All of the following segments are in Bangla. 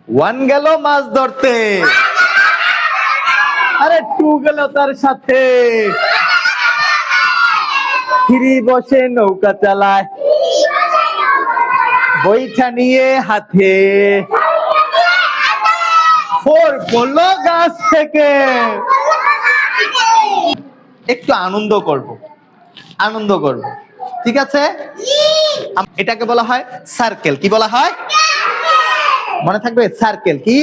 ওয়ান গেল মাছ ধরতে, আরে টু গেল তার সাথে, থ্রি বসে নৌকা চালায়, বইটা নিয়ে হাতে, ফোর পড়লো গাছ থেকে। একটু আনন্দ করব, আনন্দ করব, ঠিক আছে? এটাকে বলা হয় সার্কেল। কি বলা হয়? মনে থাকবে, সার্কেল কি?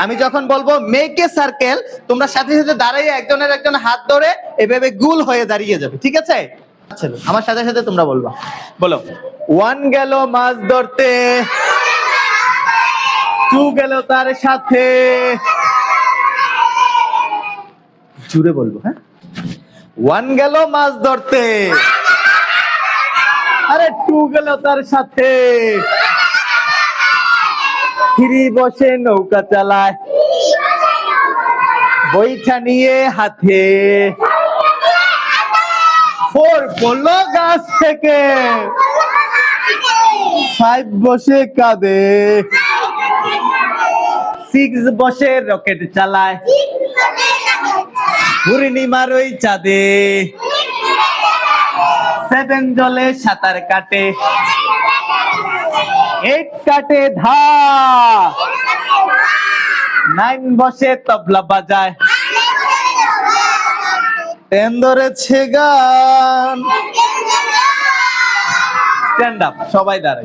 আমি যখন বলবো মেক এ সার্কেল, তোমরা সাথে সাথে দাঁড়িয়ে একজনের একজন হাত ধরে এভাবে গোল হয়ে দাঁড়িয়ে যাবে, ঠিক আছে? আচ্ছা, আমার সাথে সাথে তোমরা বলবা, বলো ওয়ান গেল মাছ ধরতে, টু গেল তার সাথে, জুড়ে বলবো, হ্যাঁ? ওয়ান গেল মাছ ধরতে, আরে টু গেল তার সাথে, থ্রি বসে নৌকা চালায়, বইটা নিয়ে হাতে, ফোর পড়লো গাছ থেকে, ফাইভ বসে কাঁদে, সিক্স বসে রকেট চালায়, পূর্ণিমার ওই চাঁদে, সেভেন জলে সাঁতার কাটে, এইট কাটে ধা, নাইন বসে তবলা বাজায়, টেন ধরেছে গান। স্ট্যান্ড আপ, সবাই দাঁড়ায়।